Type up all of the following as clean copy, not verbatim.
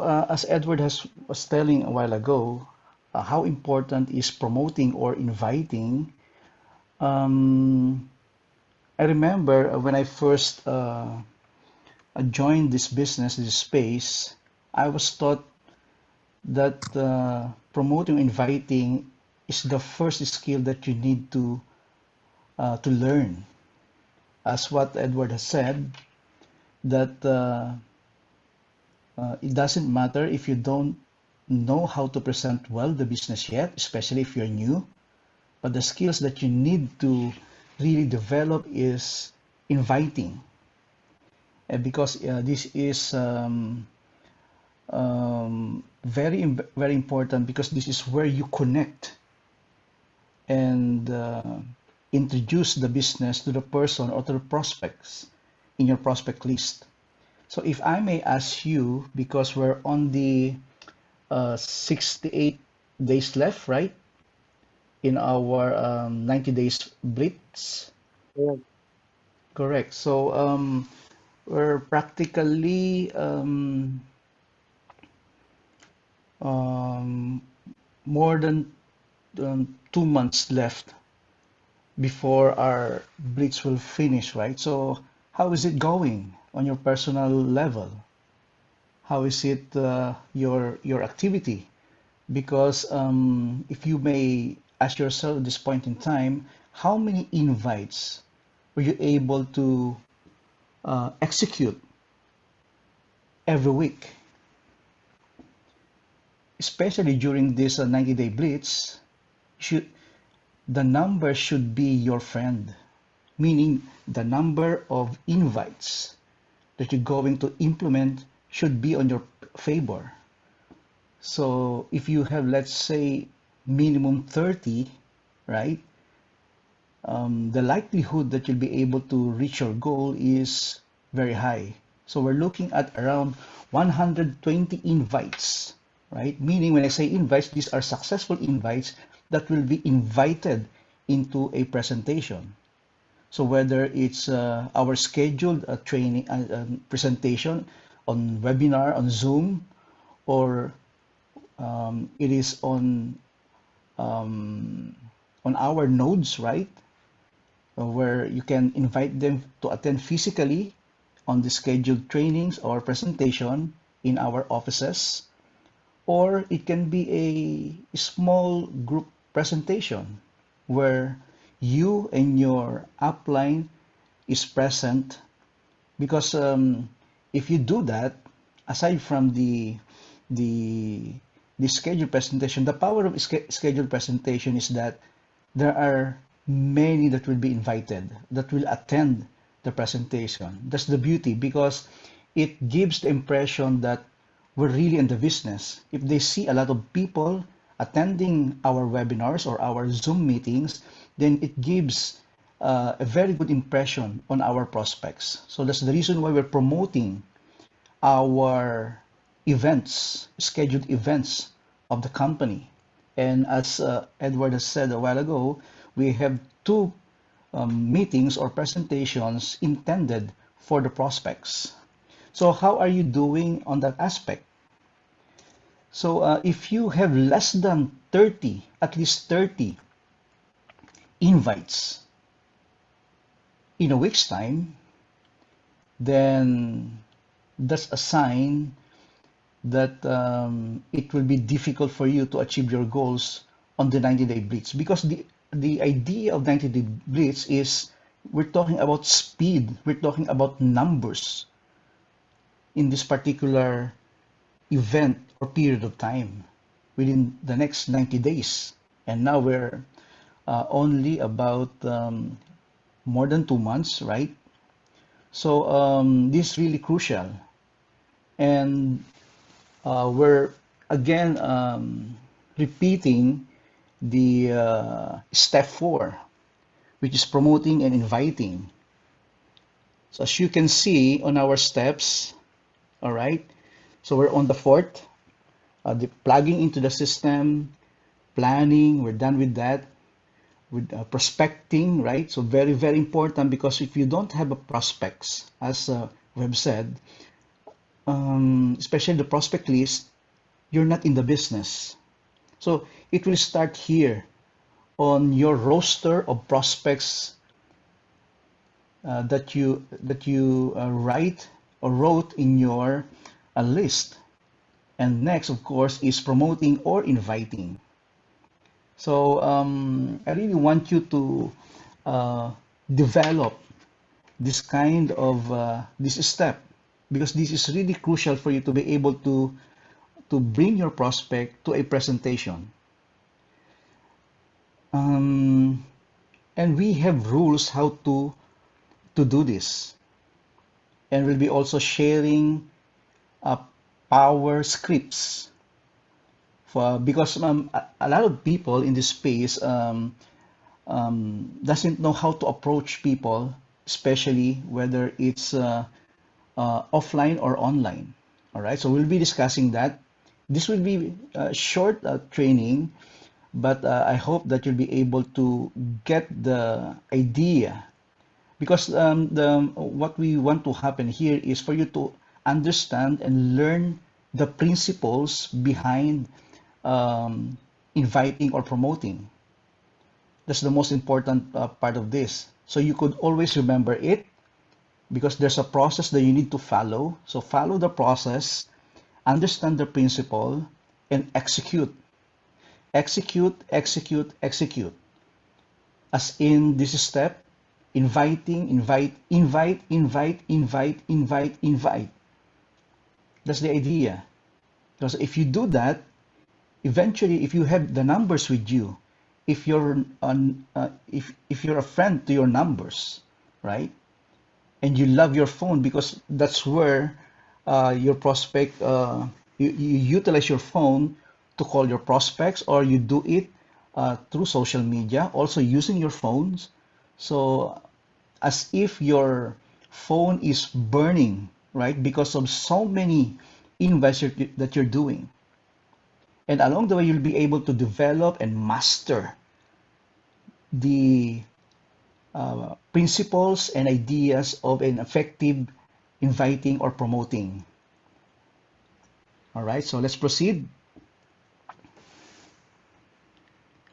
as Edward was telling a while ago, how important is promoting or inviting. Um, I remember when I first joined this business, this space, I was taught that promoting, inviting is the first skill that you need to learn. As what Edward has said, that it doesn't matter if you don't know how to present well the business yet, especially if you're new, but the skills that you need to really develop is inviting. Because this is very important, because this is where you connect and introduce the business to the person or to the prospects in your prospect list. So if I may ask you, because we're on the 68 days left, right, in our 90 days blitz. Yeah. Correct. So we're practically um, more than 2 months left before our blitz will finish, right? So how is it going on your personal level? How is it your activity? Because if you may ask yourself at this point in time, how many invites were you able to execute every week? Especially during this 90-day blitz, should the number should be your friend, meaning the number of invites that you're going to implement should be on your favor. So if you have, let's say, minimum 30, right, the likelihood that you'll be able to reach your goal is very high. So we're looking at around 120 invites, right? Meaning when I say invites, these are successful invites that will be invited into a presentation. So whether it's our scheduled training presentation on webinar, on Zoom, or it is on our nodes, right? Where you can invite them to attend physically on the scheduled trainings or presentation in our offices, or it can be a small group presentation where you and your upline is present. Because if you do that, aside from the the scheduled presentation, the power of scheduled presentation is that there are many that will be invited that will attend the presentation. That's the beauty, because it gives the impression that we're really in the business. If they see a lot of people attending our webinars or our Zoom meetings, then it gives a very good impression on our prospects. So that's the reason why we're promoting our events, scheduled events of the company. And as Edward has said a while ago, we have two meetings or presentations intended for the prospects. So how are you doing on that aspect? So if you have less than 30, at least 30 invites in a week's time, then that's a sign that it will be difficult for you to achieve your goals on the 90-day blitz. Because the idea of 90-day blitz is we're talking about speed, we're talking about numbers in this particular event or period of time within the next 90 days. And now we're only about more than 2 months, right? So this is really crucial. And we're again repeating the step 4, which is promoting and inviting. So as you can see on our steps, all right, so we're on the 4th, the plugging into the system, planning, we're done with that. With prospecting, right? So very, very important, because if you don't have a prospects, as we have said, especially the prospect list, you're not in the business. So it will start here on your roster of prospects that you write or wrote in your list. And next, of course, is promoting or inviting. So I really want you to develop this kind of this step, because this is really crucial for you to be able to bring your prospect to a presentation. Um, and we have rules how to do this, and we'll be also sharing uh, power scripts for, because a lot of people in this space doesn't know how to approach people, especially whether it's offline or online. All right, so we'll be discussing that. This will be a short training, but I hope that you'll be able to get the idea, because what we want to happen here is for you to understand and learn the principles behind um, inviting or promoting. That's the most important part of this. So you could always remember it, because there's a process that you need to follow. So follow the process, understand the principle, and execute. Execute, execute, execute. As in this step, inviting, invite, invite, invite, invite, invite, invite. That's the idea. Because if you do that, eventually, if you have the numbers with you, if you're a friend to your numbers, right? And you love your phone, because that's where your prospect, you utilize your phone to call your prospects, or you do it through social media, also using your phones. So as if your phone is burning, right? Because of so many invites that you're doing. And along the way, you'll be able to develop and master the principles and ideas of an effective inviting or promoting. All right, so let's proceed.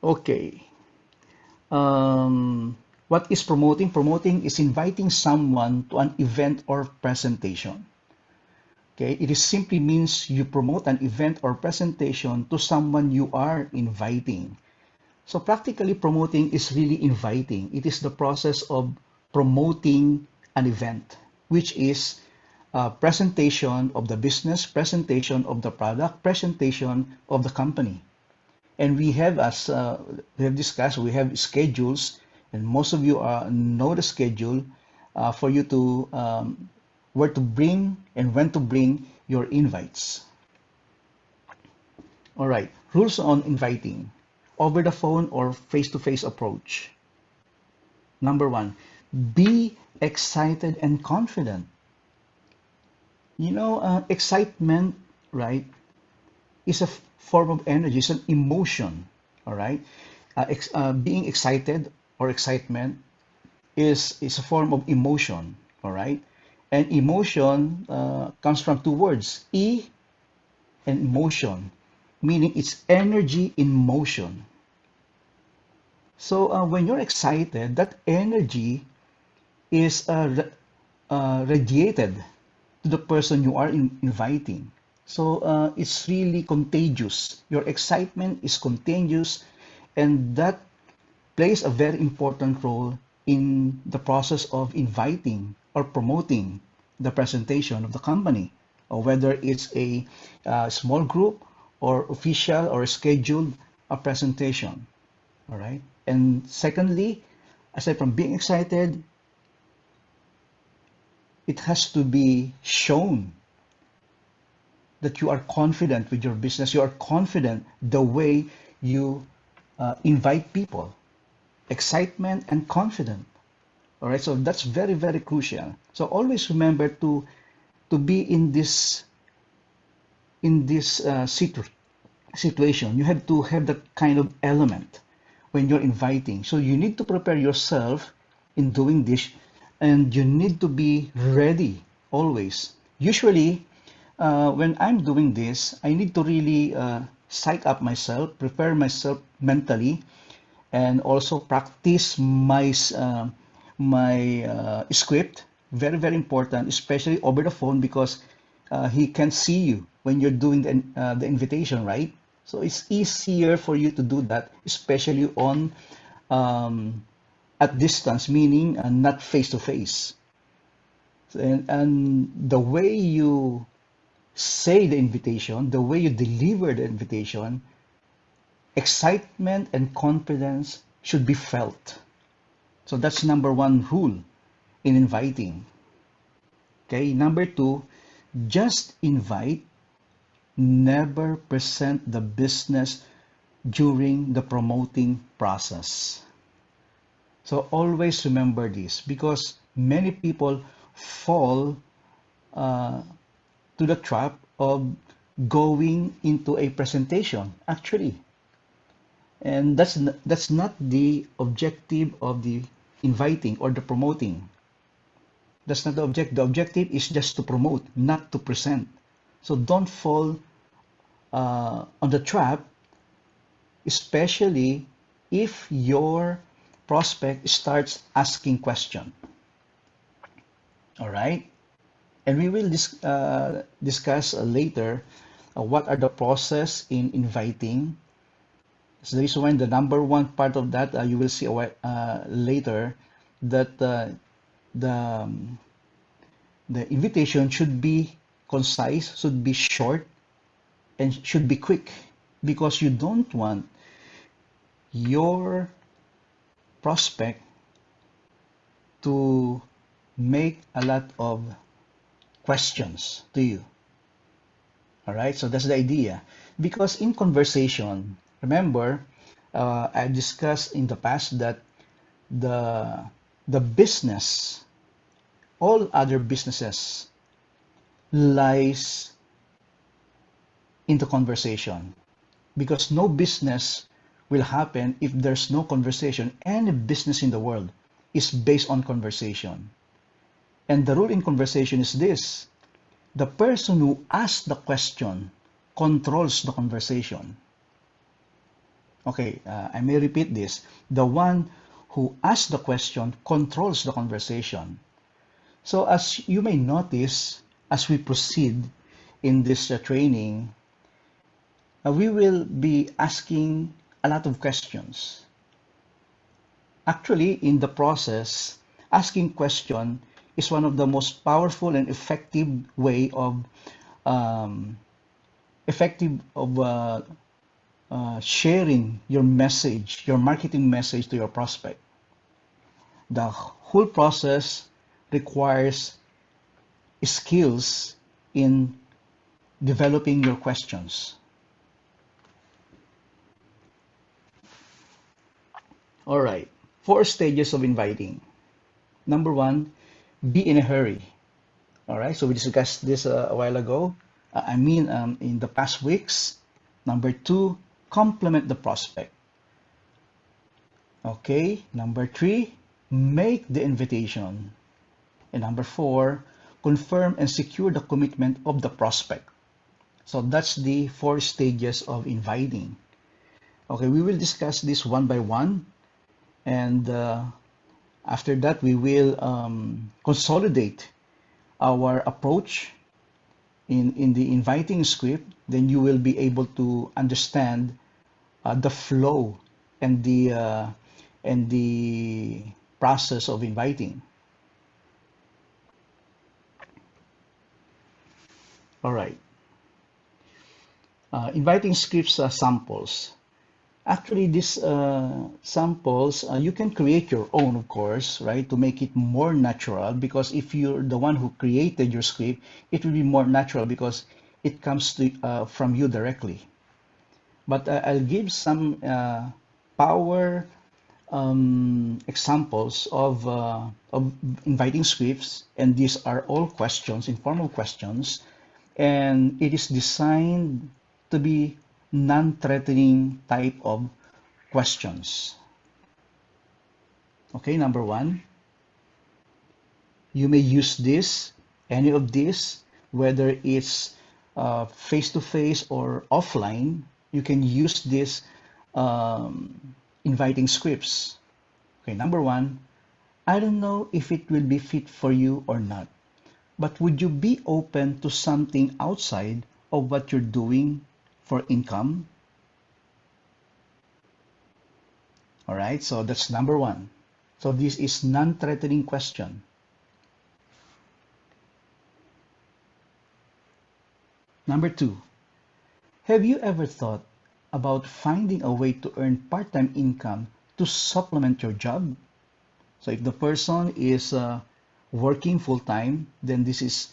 Okay. What is promoting? Promoting is inviting someone to an event or presentation. Okay, it is simply means you promote an event or presentation to someone you are inviting. So practically, promoting is really inviting. It is the process of promoting an event, which is presentation of the business, presentation of the product, presentation of the company. And we have, as we have discussed, we have schedules, and most of you know the schedule for you to where to bring and when to bring your invites. All right, rules on inviting: over the phone or face-to-face approach. Number one, be excited and confident. Excitement, right, is a form of energy, it's an emotion, all right? Being excited or excitement is a form of emotion, all right? And emotion comes from two words, E and motion, meaning it's energy in motion. So when you're excited, that energy is radiated to the person you are inviting. So it's really contagious. Your excitement is contagious, and that plays a very important role in the process of inviting or promoting the presentation of the company, or whether it's a small group or official or scheduled a presentation. All right. And secondly, aside from being excited, it has to be shown that you are confident with your business. You are confident the way you invite people. Excitement and confident. All right, so that's very, very crucial. So always remember to be in this situation. You have to have that kind of element when you're inviting. So you need to prepare yourself in doing this, and you need to be ready always. Usually, when I'm doing this, I need to really psych up myself, prepare myself mentally, and also practice my script. Very, very important, especially over the phone, because he can see you when you're doing the invitation, right? So it's easier for you to do that, especially on um, at distance, meaning not face to face. And the way you say the invitation, the way you deliver the invitation, excitement and confidence should be felt. So that's number one rule in inviting. Okay, number two, just invite, never present the business during the promoting process. So always remember this, because many people fall uh, to the trap of going into a presentation, actually. And that's not the objective of the inviting or the promoting. That's not the objective. The objective is just to promote, not to present. So don't fall on the trap, especially if your prospect starts asking question. All right, and we will discuss later what are the process in inviting. So the reason why the number one part of that you will see later, that the the invitation should be concise, should be short, and should be quick, because you don't want your prospect to make a lot of questions to you. All right, so that's the idea. Because in conversation, remember, I discussed in the past that the the business, all other businesses, lies in the conversation. Because no business will happen if there's no conversation. Any business in the world is based on conversation. And the rule in conversation is this: the person who asks the question controls the conversation. Okay, I may repeat this. The one who asks the question controls the conversation. So as you may notice, as we proceed in this training, we will be asking a lot of questions. Actually, in the process, asking question is one of the most powerful and effective way of um, effective of sharing your message, your marketing message to your prospect. The whole process requires skills in developing your questions. All right, 4 stages of inviting. Number one, be in a hurry. All right, so we discussed this a while ago. In the past weeks. Number two, compliment the prospect. Okay, number three, make the invitation. And number four, confirm and secure the commitment of the prospect. So that's the 4 stages of inviting. Okay, we will discuss this one by one. And after that, we will consolidate our approach in the inviting script. Then you will be able to understand the flow and the process of inviting. All right. Inviting scripts samples. Actually, these samples, you can create your own, of course, right, to make it more natural. Because if you're the one who created your script, it will be more natural because it comes from you directly. But I'll give some power examples of inviting scripts, and these are all questions, informal questions, and it is designed to be non-threatening type of questions. Okay, number one, you may use this, any of this, whether it's face-to-face or offline, you can use this inviting scripts. Okay, number one, I don't know if it will be fit for you or not, but would you be open to something outside of what you're doing for income? All right, so that's number one. So this is non-threatening question. Number two, have you ever thought about finding a way to earn part-time income to supplement your job? So if the person is working full-time, then this is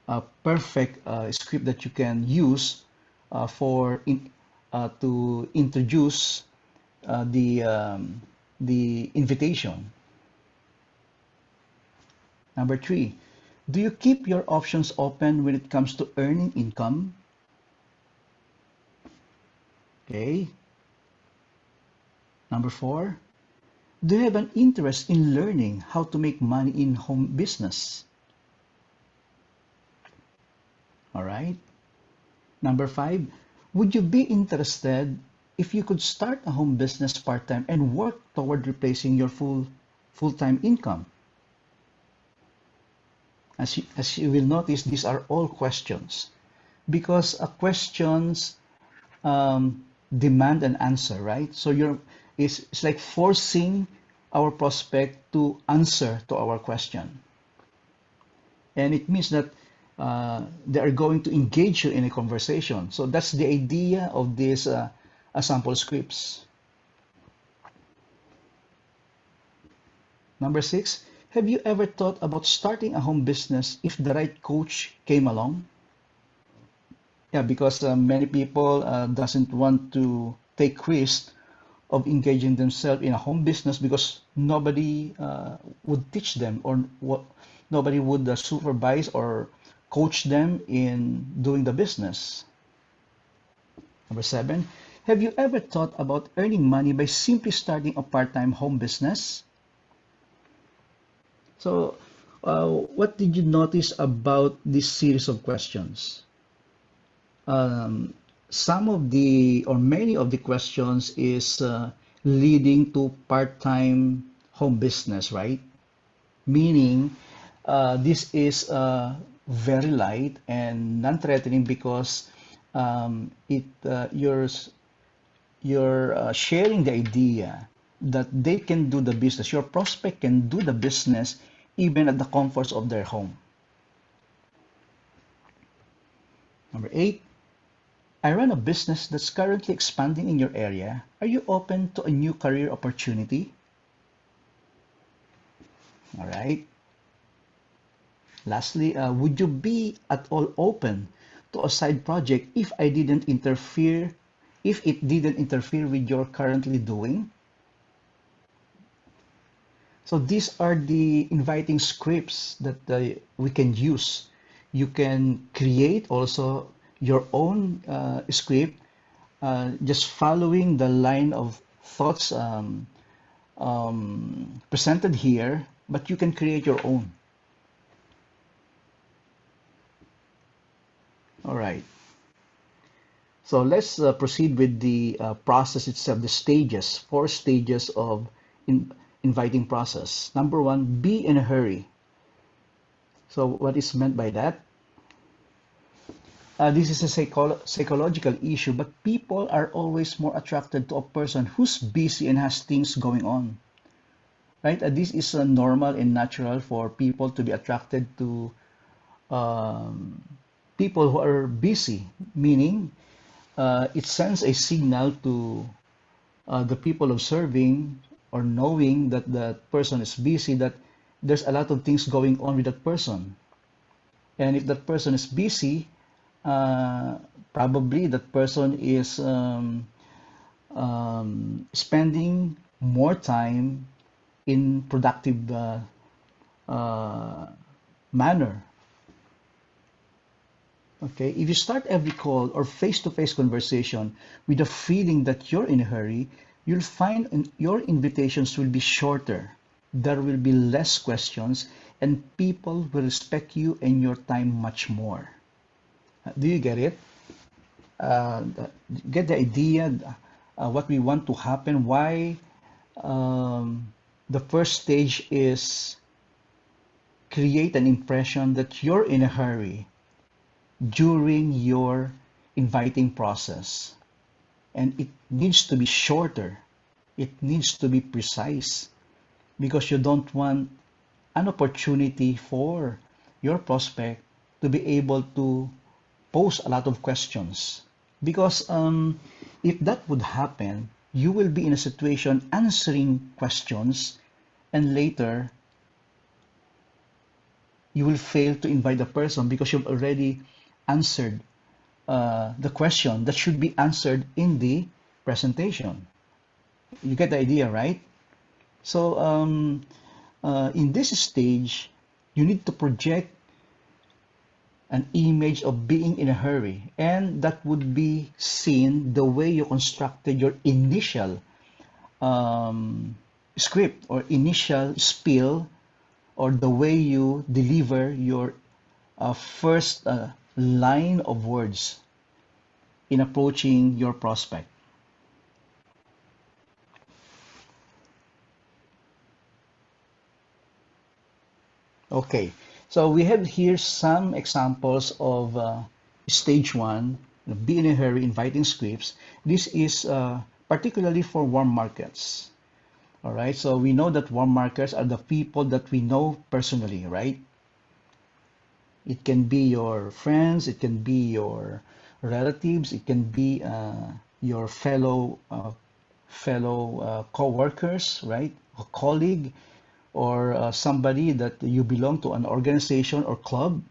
a perfect script that you can use to introduce the invitation. Number three, do you keep your options open when it comes to earning income? Okay. Number four, do you have an interest in learning how to make money in home business? All right. Number five, would you be interested if you could start a home business part-time and work toward replacing your full-time income? As you will notice, these are all questions because questions demand an answer, right? So it's like forcing our prospect to answer to our question. And it means that they are going to engage you in a conversation. So that's the idea of these sample scripts. Number six, have you ever thought about starting a home business if the right coach came along? Yeah, because many people doesn't want to take risk of engaging themselves in a home business because nobody would teach them or nobody would supervise or coach them in doing the business. Number seven, have you ever thought about earning money by simply starting a part-time home business? So, what did you notice about this series of questions? Some of the or many of the questions is leading to part-time home business, right? Meaning this is very light and non-threatening because you're sharing the idea that they can do the business. Your prospect can do the business even at the comforts of their home. Number eight, I run a business that's currently expanding in your area. Are you open to a new career opportunity? All right. Lastly, would you be at all open to a side project if it didn't interfere with your currently doing? So these are the inviting scripts that we can use. You can create also your own script, just following the line of thoughts presented here, but you can create your own. All right. So let's proceed with the process itself, the stages, 4 stages of inviting process. Number one, be in a hurry. So what is meant by that? This is a psychological issue, but people are always more attracted to a person who's busy and has things going on, right? This is normal and natural for people to be attracted to people who are busy, meaning it sends a signal to the people observing or knowing that the person is busy, that there's a lot of things going on with that person. And if that person is busy, probably that person is spending more time in productive manner. Okay, if you start every call or face-to-face conversation with a feeling that you're in a hurry, you'll find your invitations will be shorter. There will be less questions, and people will respect you and your time much more. Do you get it? Uh, get the idea what we want to happen, why the first stage is create an impression that you're in a hurry during your inviting process. And it needs to be shorter. It needs to be precise because you don't want an opportunity for your prospect to be able to pose a lot of questions. Because if that would happen, you will be in a situation answering questions, and later you will fail to invite the person because you've already answered the question that should be answered in the presentation. You get the idea, right? So in this stage, you need to project an image of being in a hurry, and that would be seen the way you constructed your initial script or initial spiel, or the way you deliver your first line of words in approaching your prospect. Okay, so we have here some examples of stage one, be in a hurry, inviting scripts. This is particularly for warm markets. All right, so we know that warm markets are the people that we know personally, right? It can be your friends, it can be your relatives, it can be your fellow co-workers, right? A colleague, or somebody that you belong to an organization or club.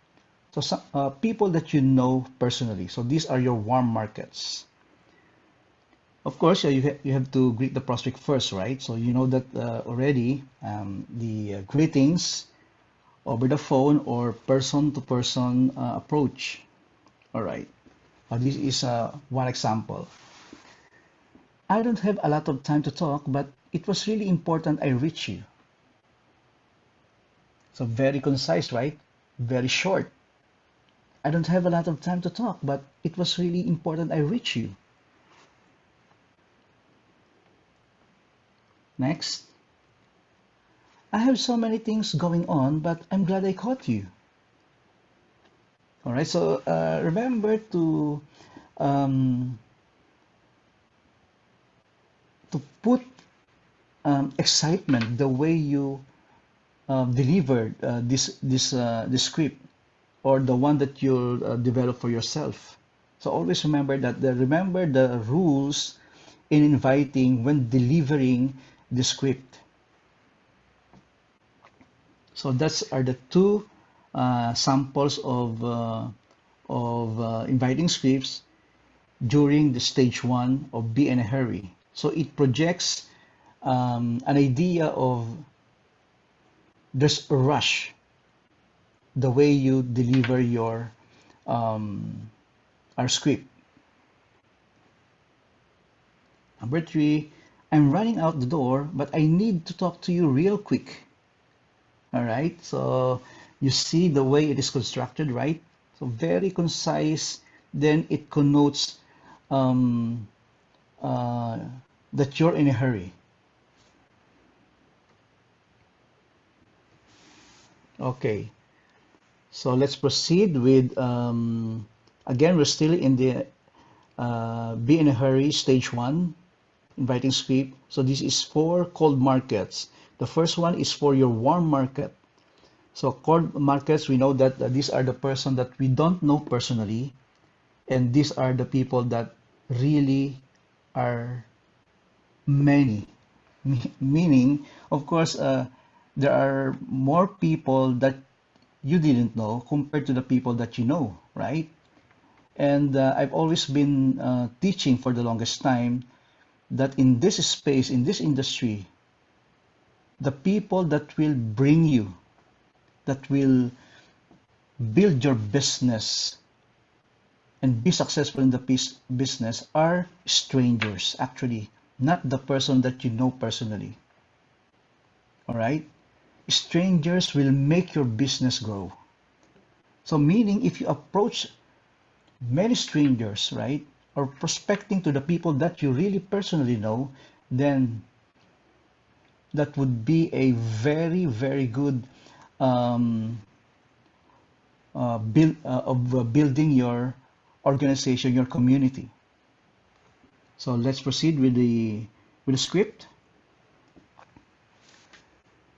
So some, people that you know personally. So these are your warm markets. Of course, you have to greet the prospect first, right? So you know that already, the greetings over the phone or person-to-person approach. All right. This is one example. I don't have a lot of time to talk, but it was really important I reach you. So very concise, right? Very short. I don't have a lot of time to talk, but it was really important I reach you. Next. I have so many things going on, but I'm glad I caught you. All right, so remember um, to put excitement the way you delivered this script, or the one that you'll develop for yourself. So always remember the rules in inviting when delivering the script. So that's are the two samples of inviting scripts during the stage one of Be in a Hurry. So it projects an idea of there's a rush the way you deliver your our script. Number three, I'm running out the door, but I need to talk to you real quick. All right, so you see the way it is constructed, right? So very concise, then it connotes um, uh, that you're in a hurry. Okay, so let's proceed with, again, we're still in the be in a hurry stage one, inviting script. So this is for cold markets. The first one is for your warm market. So cold markets, we know that these are the person that we don't know personally, and these are the people that really are many. Meaning, of course, there are more people that you didn't know compared to the people that you know, right? And I've always been teaching for the longest time that in this space, in this industry, the people that will bring you, that will build your business and be successful in the business are strangers, actually, not the person that you know personally. All right? Strangers will make your business grow. So, meaning if you approach many strangers, right? Or prospecting to the people that you really personally know, then that would be a very, very good um, building your organization, your community. So let's proceed with the script.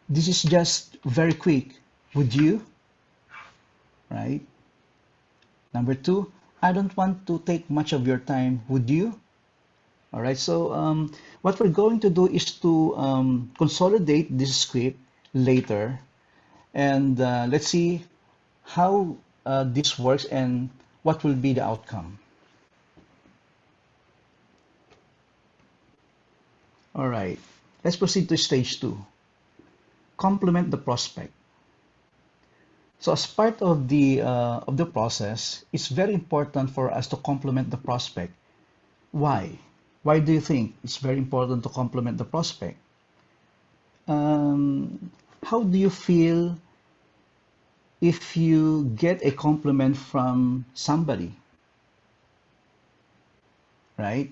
This is just very quick. Would you, right? Number two, I don't want to take much of your time. Would you? All right. So what we're going to do is to consolidate this script later, and let's see how this works and what will be the outcome. All right. Let's proceed to stage two. Complement the prospect. So as part of the process, it's very important for us to complement the prospect. Why? Why do you think it's very important to complement the prospect? How do you feel if you get a compliment from somebody, right?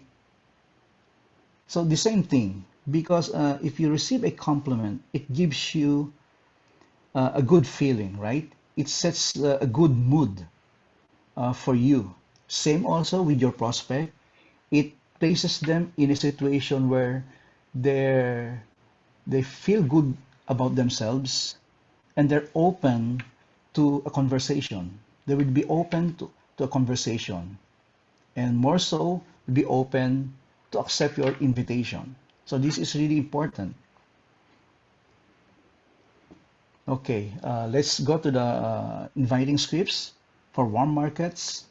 So the same thing, because if you receive a compliment, it gives you a good feeling, right? It sets a good mood for you. Same also with your prospect. It places them in a situation where they're they feel good about themselves and they're open to a conversation. They will be open to a conversation and more so be open to accept your invitation. So this is really important. Okay, let's go to the inviting scripts for warm markets.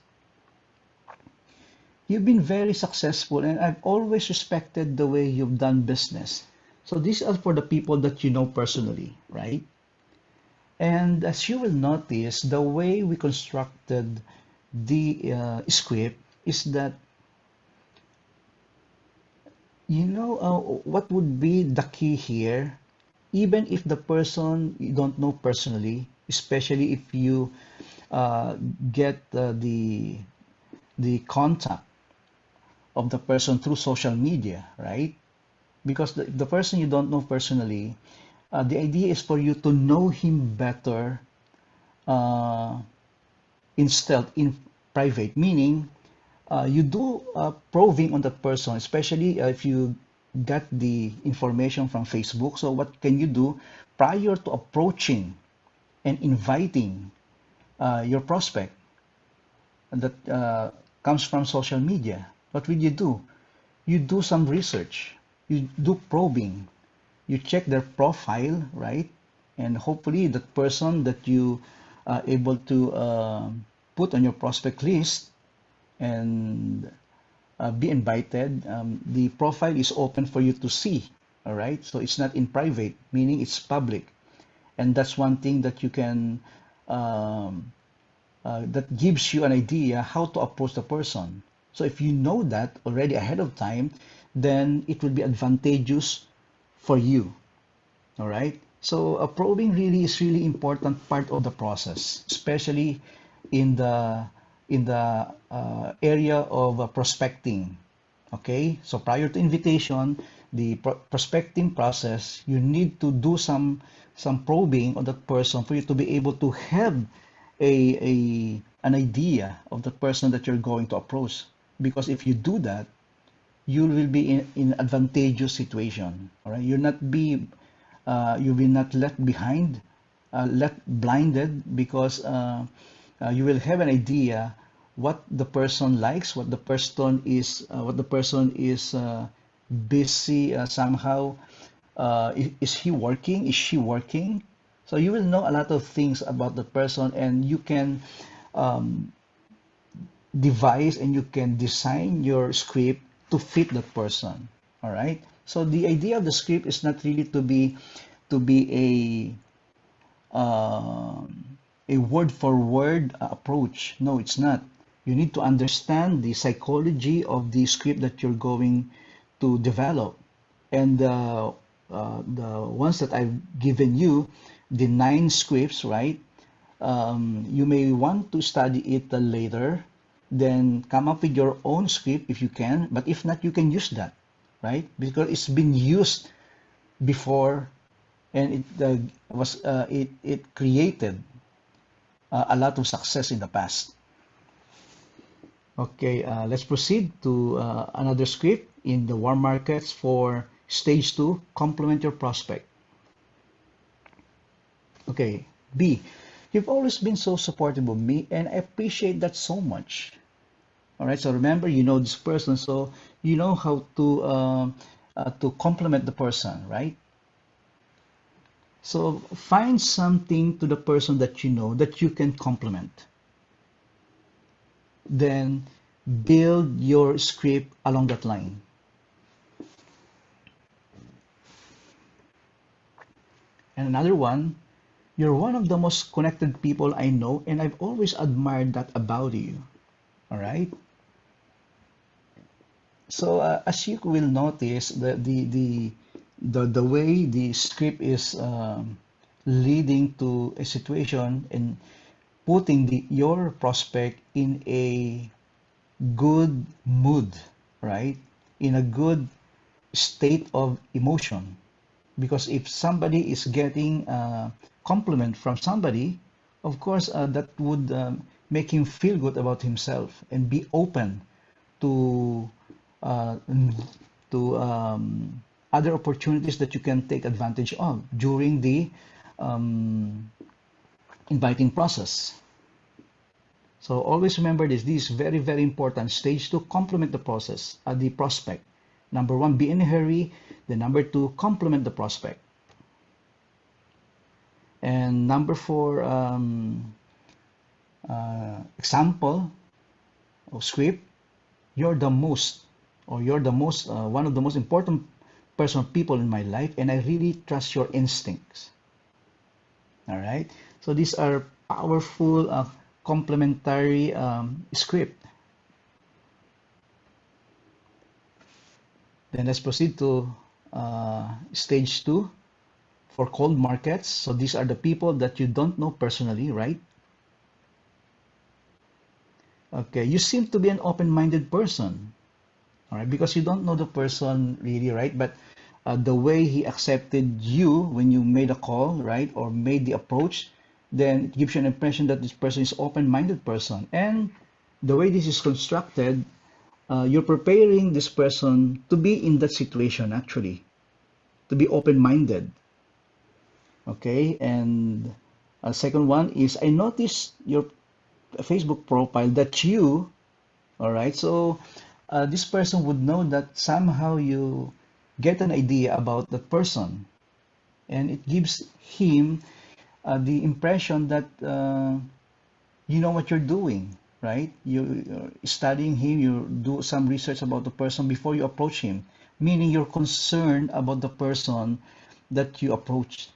You've been very successful and I've always respected the way you've done business. So these are for the people that you know personally, right? And as you will notice, the way we constructed the script is that, what would be the key here, even if the person you don't know personally, especially if you uh, get the contact of the person through social media, right? Because the person you don't know personally, the idea is for you to know him better uh, instead in private, meaning you do probing on that person, especially if you got the information from Facebook. So what can you do prior to approaching and inviting your prospect that comes from social media? What will you do? You do some research, you do probing, you check their profile, right? And hopefully that person that you are able to put on your prospect list and be invited, the profile is open for you to see, all right? So it's not in private, meaning it's public. And that's one thing that you can, that gives you an idea how to approach the person. So if you know that already ahead of time, then it will be advantageous for you. All right. So probing really is really important part of the process, especially in the area of prospecting. Okay. So prior to invitation, the prospecting process, you need to do some probing on that person for you to be able to have an idea of the person that you're going to approach. Because if you do that, you will be in advantageous situation. All right. You will not left behind, left blinded because you will have an idea what the person likes, what the person is busy somehow. Is he working? Is she working? So you will know a lot of things about the person, and you can um, devise and you can design your script to fit that person. All right. So the idea of the script is not really to be a word for word approach. No, it's not. You need to understand the psychology of the script that you're going to develop. And the ones that I've given you, the 9 scripts, right? You may want to study it later then come up with your own script if you can, but if not, you can use that, right? Because it's been used before, and it created a lot of success in the past. Okay, let's proceed to another script in the warm markets for stage 2, complement your prospect. Okay, B, you've always been so supportive of me, and I appreciate that so much. All right, so remember, you know this person, so you know how to compliment the person, right? So find something to the person that you know that you can compliment. Then build your script along that line. And another one, you're one of the most connected people I know, and I've always admired that about you. All right. So as you will notice, the way the script is leading to a situation and putting your prospect in a good mood, right? In a good state of emotion. Because if somebody is getting a compliment from somebody, of course, that would make him feel good about himself and be open to uh, to other opportunities that you can take advantage of during the um, inviting process. So always remember this. This is very, very important. Stage 2, complement the process, the prospect. Number 1, be in a hurry. Then number 2, complement the prospect. And number 4, example of script. You're the most, or you're the most, one of the most important people in my life, and I really trust your instincts. All right. So these are powerful complementary script. Then let's proceed to stage 2 for cold markets. So these are the people that you don't know personally, right? Okay, you seem to be an open-minded person, all right, because you don't know the person really, right? But the way he accepted you when you made a call, right, or made the approach, then it gives you an impression that this person is open-minded person. And the way this is constructed, you're preparing this person to be in that situation, actually, to be open-minded. Okay, and second one is, I noticed your Facebook profile that you, all right, so this person would know that somehow you get an idea about that person, and it gives him the impression that you know what you're doing, right? You studying him, you do some research about the person before you approach him, meaning you're concerned about the person that you approached.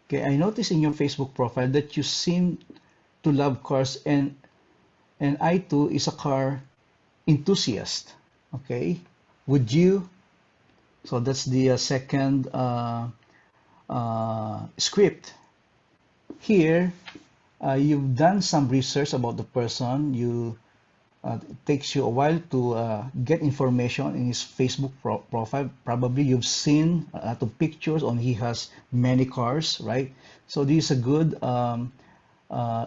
Okay, I noticed in your Facebook profile that you seem to love cars, and I too is a car enthusiast. Okay, would you? So that's the second script. Here, you've done some research about the person. It takes you a while to get information in his Facebook profile. Probably you've seen a lot of pictures on he has many cars, right? So this is a good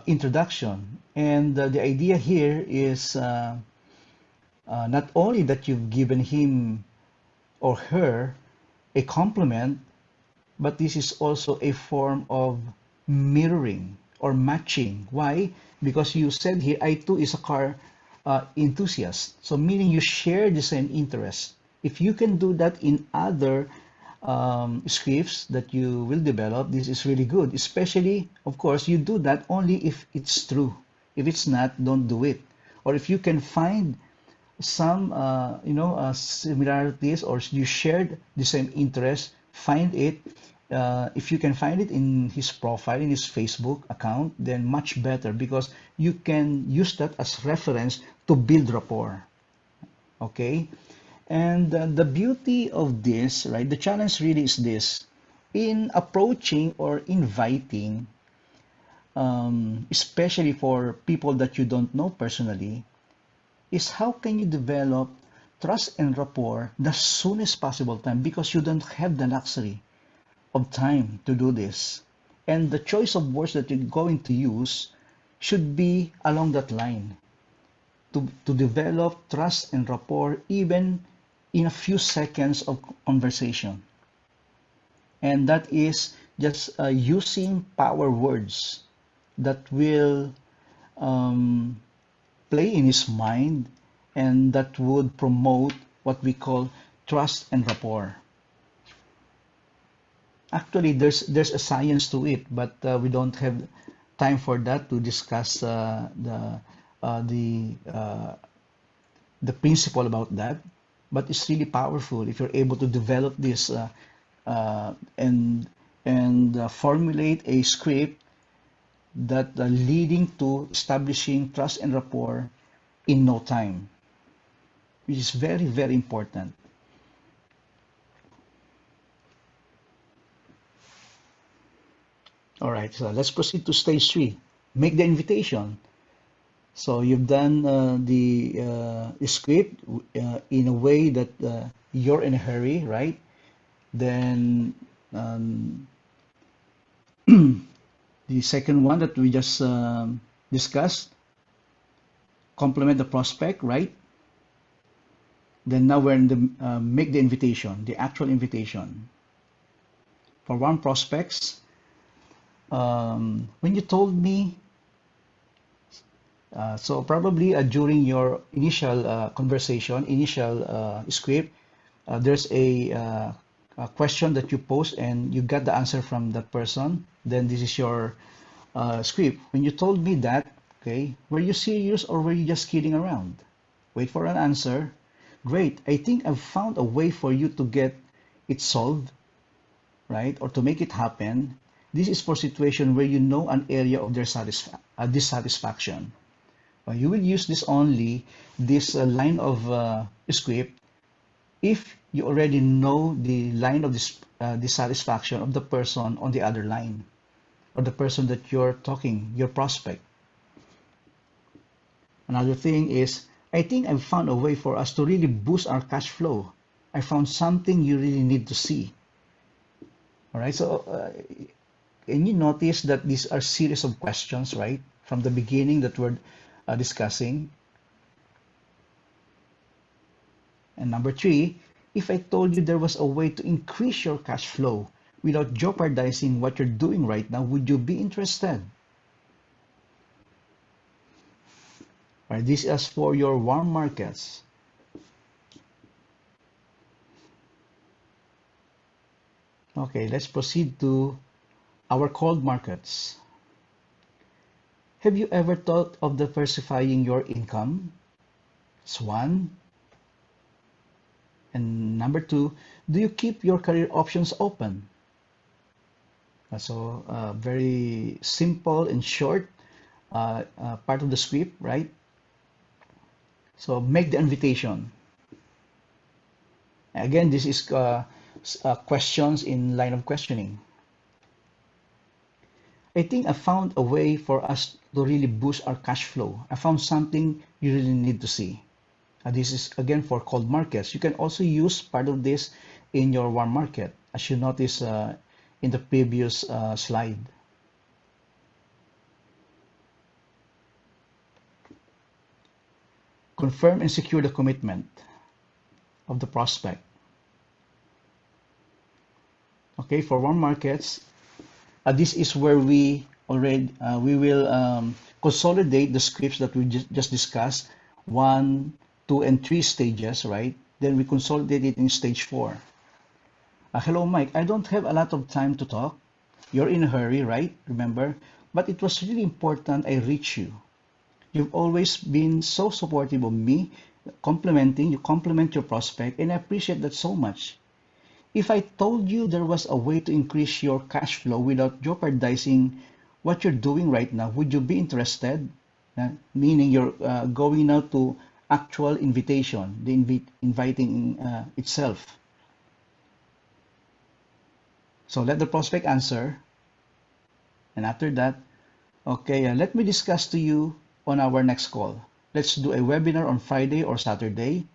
introduction. And the idea here is not only that you've given him or her a compliment, but this is also a form of mirroring or matching. Why? Because you said here, I too is a car enthusiast. So meaning you share the same interest. If you can do that in other scripts that you will develop, this is really good. Especially, of course, you do that only if it's true. If it's not, don't do it. Or if you can find some, similarities, or you shared the same interest, find it. If you can find it in his profile, in his Facebook account, then much better, because you can use that as reference to build rapport. Okay, and the beauty of this, right, the challenge really is this: in approaching or inviting, especially for people that you don't know personally, is how can you develop trust and rapport the soonest possible time, because you don't have the luxury of time to do this. And the choice of words that you're going to use should be along that line to develop trust and rapport even in a few seconds of conversation. And that is just using power words that will um, play in his mind and that would promote what we call trust and rapport. Actually, there's a science to it, but we don't have time for that to discuss uh, the uh, the principle about that. But it's really powerful if you're able to develop this uh, and formulate a script that leading to establishing trust and rapport in no time, which is very, very important. All right, so let's proceed to stage three. Make the invitation. So you've done the script in a way that you're in a hurry, right? Then um, the second one that we just discussed, complement the prospect, right? Then now we're in the make the invitation, the actual invitation. For one prospects, when you told me, so probably during your initial conversation, initial script, there's a question that you post and you got the answer from that person. Then this is your script. When you told me that, okay, were you serious or were you just kidding around? Wait for an answer. Great. I think I've found a way for you to get it solved, right? Or to make it happen. This is for situation where you know an area of their dissatisfaction. You will use this only, this line of script, if you already know the line of this dissatisfaction of the person on the other line, or the person that you're talking, your prospect. Another thing is, I think I've found a way for us to really boost our cash flow. I found something you really need to see. All right, so and you notice that these are series of questions, right? From the beginning that we're discussing. And number three, if I told you there was a way to increase your cash flow without jeopardizing what you're doing right now, would you be interested? Right, this is for your warm markets. Okay, let's proceed to our cold markets. Have you ever thought of diversifying your income? That's one. And number two, do you keep your career options open? So very simple and short part of the script, right? So make the invitation. Again, this is questions in line of questioning. I think I found a way for us to really boost our cash flow. I found something you really need to see. This is again for cold markets. You can also use part of this in your warm market, as you notice in the previous slide. Confirm and secure the commitment of the prospect. Okay, for warm markets, this is where we already we will consolidate the scripts that we just discussed, 1, 2, and 3 stages, right? Then we consolidate it in stage 4. Hello, Mike. I don't have a lot of time to talk. You're in a hurry, right? Remember? But it was really important I reach you. You've always been so supportive of me, you compliment your prospect, and I appreciate that so much. If I told you there was a way to increase your cash flow without jeopardizing what you're doing right now, would you be interested? Meaning you're going now to actual invitation, the inviting itself. So let the prospect answer, and after that, Okay, let me discuss to you on our next call. Let's do a webinar on Friday or Saturday.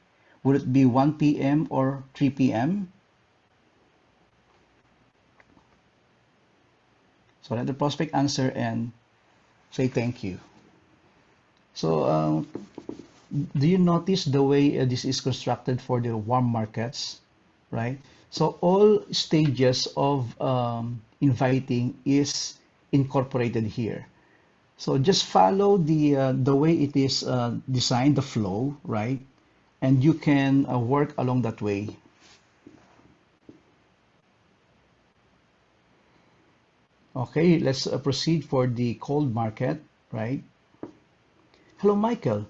Would it be 1 p.m. or 3 p.m.? So let the prospect answer and say thank you. So do you notice the way this is constructed for the warm markets, right? So all stages of inviting is incorporated here. So just follow the way it is designed, the flow, right? And you can work along that way. Okay, let's proceed for the cold market, right? Hello, Michael.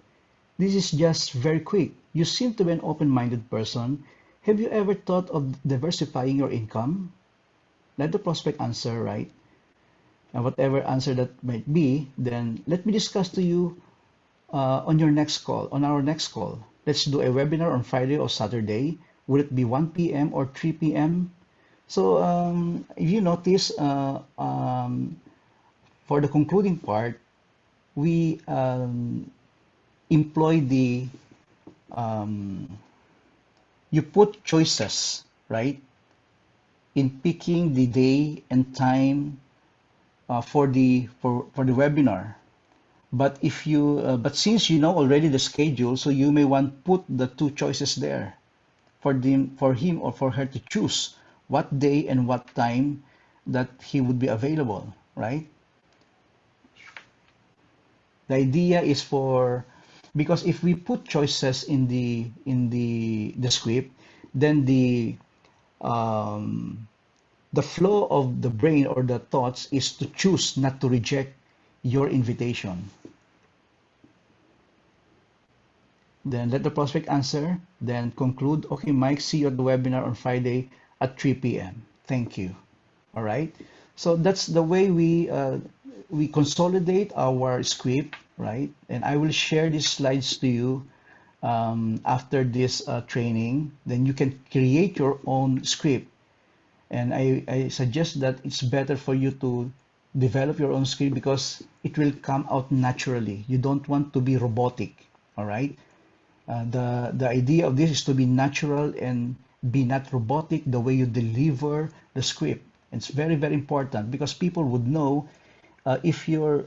This is just very quick. You seem to be an open-minded person. Have you ever thought of diversifying your income? Let the prospect answer, right? And whatever answer that might be, then let me discuss to you on your next call, on our next call. Let's do a webinar on Friday or Saturday. Would it be 1 p.m. or 3 p.m.? So if you notice, for the concluding part, we employ um, you put choices, right, in picking the day and time for the webinar. But if you but since you know already the schedule, so you may want put the two choices there for him or for her to choose what day and what time that he would be available, right? The idea is for because if we put choices in the script, then um, the flow of the brain or the thoughts is to choose not to reject your invitation. Then let the prospect answer, then conclude, okay, Mike, see you at the webinar on Friday at 3 p.m. Thank you. All right. So that's the way we consolidate our script, right? And I will share these slides to you after this training. Then you can create your own script. And I suggest that it's better for you to develop your own script because it will come out naturally. You don't want to be robotic. All right. The idea of this is to be natural and be not robotic the way you deliver the script. It's very, very important because people would know if you're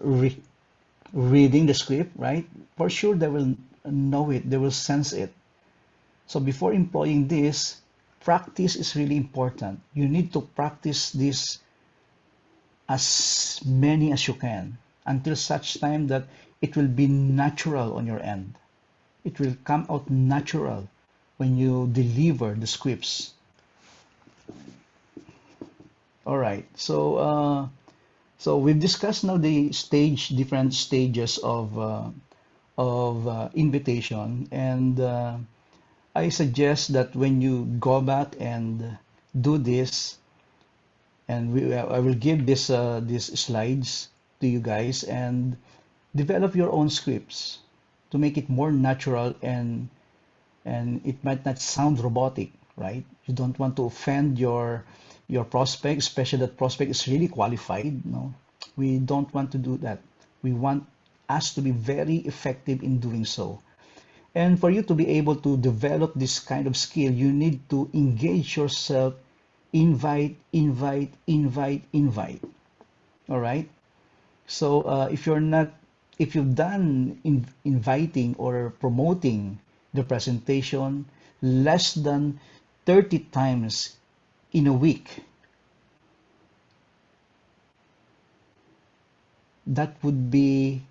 reading the script, right? For sure, they will know it, they will sense it. So before employing this, practice is really important. You need to practice this as many as you can until such time that it will be natural on your end. It will come out natural when you deliver the scripts. All right. So we've discussed now the different stages of invitation, and I suggest that when you go back and do this, and I will give these slides to you guys and develop your own scripts to make it more natural and it might not sound robotic, right? You don't want to offend your prospect, especially that prospect is really qualified. No, we don't want to do that. We want us to be very effective in doing so. And for you to be able to develop this kind of skill, you need to engage yourself, invite, invite, invite, invite. All right. So if you've done inviting or promoting the presentation less than 30 times in a week, that would be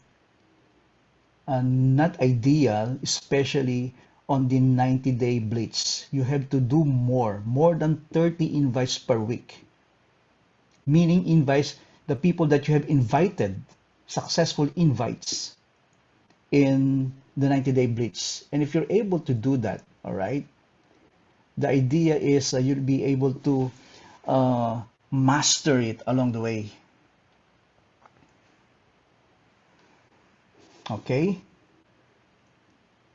not ideal, especially on the 90-day blitz. You have to do more than 30 invites per week, meaning invites the people that you have invited, successful invites in the 90-day blitz. And if you're able to do that, all right, the idea is you'll be able to master it along the way. Okay,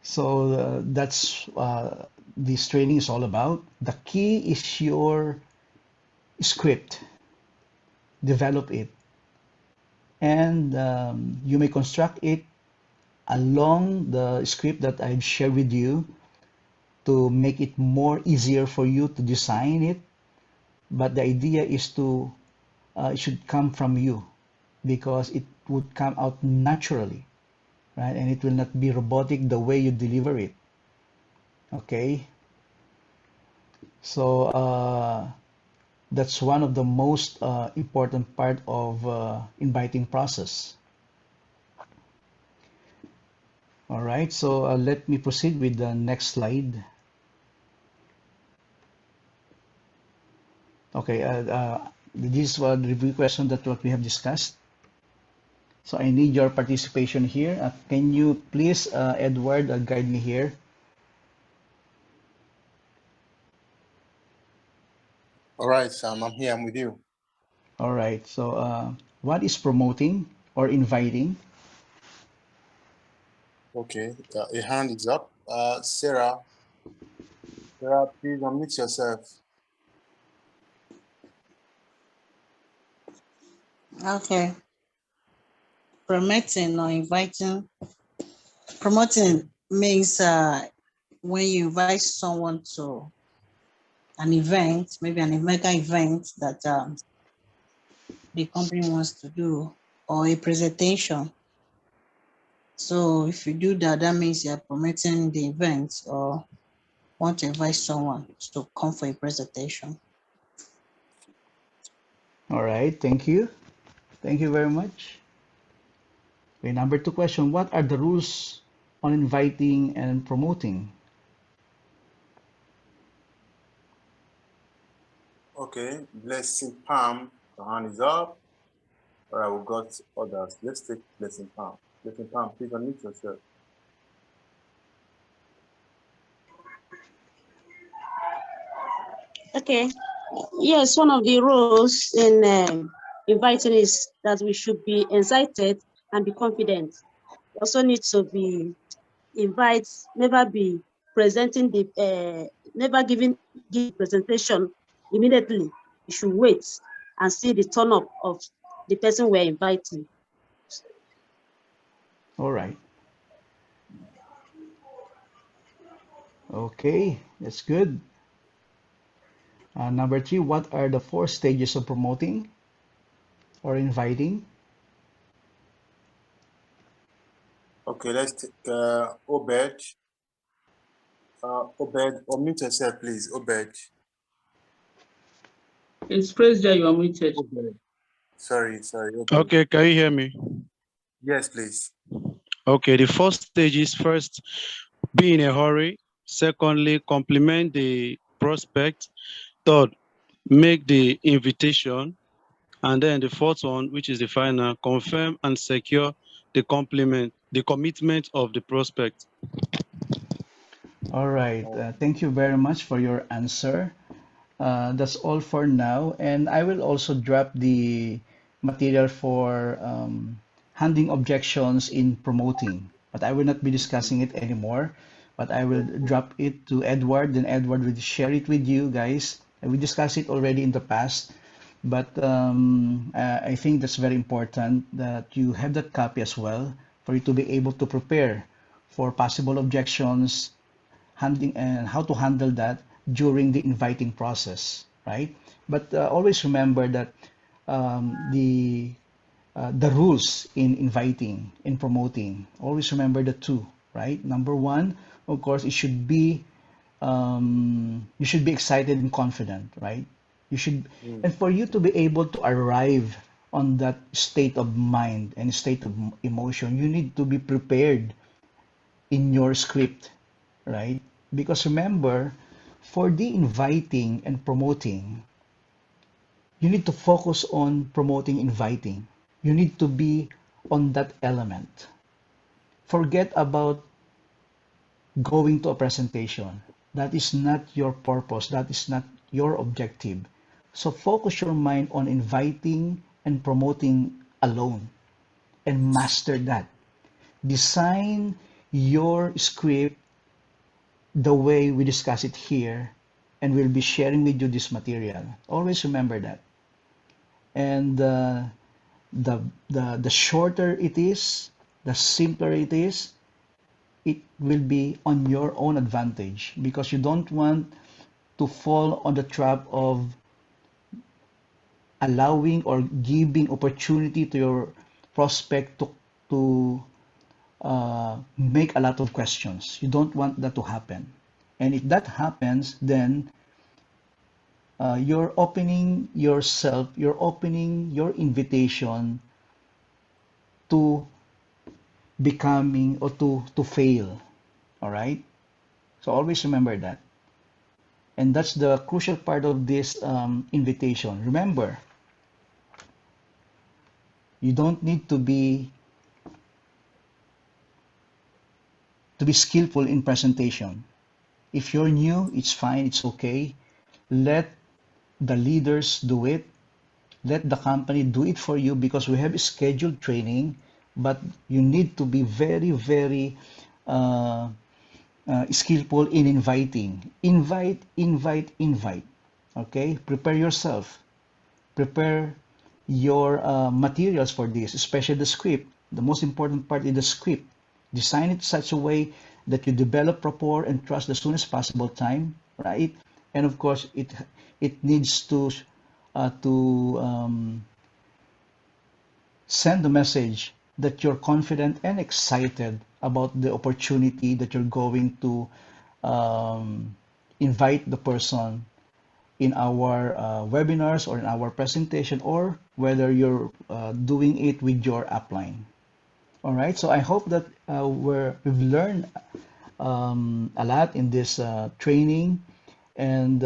so that's this training is all about. The key is your script. Develop it. and you may construct it along the script that I've shared with you to make it more easier for you to design it. But the idea is to it should come from you because it would come out naturally, right? And it will not be robotic the way you deliver it. Okay, so that's one of the most important part of inviting process. All right, so let me proceed with the next slide. Okay, this was the review question that what we have discussed. So I need your participation here. Can you please, Edward, guide me here? All right, Sam, I'm here. I'm with you. All right, so what is promoting or inviting? Okay, a hand is up. Sarah, please unmute yourself. Okay. Promoting or inviting. Promoting means when you invite someone to an event, maybe an mega event that the company wants to do, or a presentation. So if you do that, that means you're promoting the event or want to invite someone to come for a presentation. All right, thank you. Thank you very much. Okay, number 2 question, what are the rules on inviting and promoting? Okay, Blessing Palm, the hand is up. All right, we've got others. Let's take Blessing Palm. Blessing Palm, please unmute yourself. Okay. Yes, one of the rules in inviting is that we should be excited and be confident. We also need to be never be presenting never give presentation immediately. You should wait and see the turn up of the person we're inviting. All right. Okay, that's good. Number 3, what are the 4 stages of promoting or inviting? Okay, let's take Obed. Obed, unmute yourself, please. Obed. It's praise that you are muted. Obed. Sorry, Obed. Okay, can you hear me? Yes, please. Okay, the first stage is first, be in a hurry. Secondly, compliment the prospect. Third, make the invitation. And then the fourth one, which is the final, confirm and secure the commitment of the prospect. All right, thank you very much for your answer. That's all for now, and I will also drop the material for handling objections in promoting, but I will not be discussing it anymore. But I will drop it to Edward, then Edward will share it with you guys. And we discussed it already in the past, but I think that's very important that you have that copy as well for you to be able to prepare for possible objections, handling and how to handle that during the inviting process, right? But always remember that the rules in inviting, in promoting, always remember the two, right? Number 1, of course, it should be you should be excited and confident, right? You should, and for you to be able to arrive on that state of mind and state of emotion, you need to be prepared in your script, right? Because remember, for the inviting and promoting, you need to focus on promoting, inviting. You need to be on that element. Forget about going to a presentation. That is not your purpose. That is not your objective. So focus your mind on inviting and promoting alone and master that. Design your script the way we discuss it here, and we'll be sharing with you this material. Always remember that. And the shorter it is, the simpler it is, it will be on your own advantage, because you don't want to fall on the trap of allowing or giving opportunity to your prospect to make a lot of questions. You don't want that to happen. And if that happens, then you're opening yourself, you're opening your invitation to becoming or to fail. All right? So always remember that. And that's the crucial part of this invitation. Remember, you don't need to be skillful in presentation. If you're new, it's fine, it's okay. Let the leaders do it. Let the company do it for you, because we have scheduled training, but you need to be very, very skillful in inviting. Invite, invite, invite. Okay? Prepare yourself. Prepare your materials for this, especially the script. The most important part is the script. Design it in such a way that you develop rapport and trust as soon as possible time, right? And of course, it needs to send the message that you're confident and excited about the opportunity that you're going to invite the person in our webinars or in our presentation, or whether you're doing it with your upline. All right, so I hope that we've learned a lot in this training, and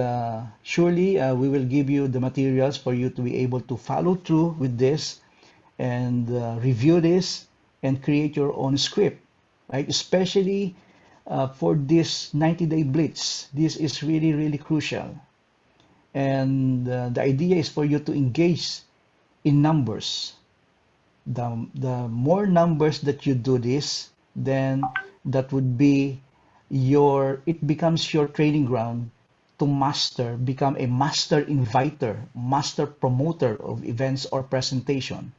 surely we will give you the materials for you to be able to follow through with this and review this and create your own script, right? Especially for this 90-day blitz. This is really, really crucial. And the idea is for you to engage in numbers. The more numbers that you do this, then that would be it becomes your training ground to become a master inviter, master promoter of events or presentation.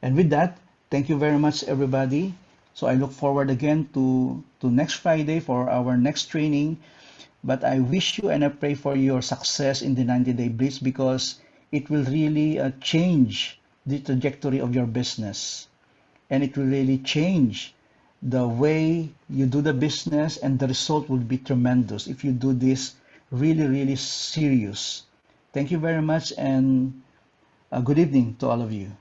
And with that, thank you very much, everybody. So I look forward again to next Friday for our next training. But I wish you and I pray for your success in the 90-day blitz, because it will really change the trajectory of your business, and it will really change the way you do the business, and the result will be tremendous if you do this really, really serious. Thank you very much, and good evening to all of you.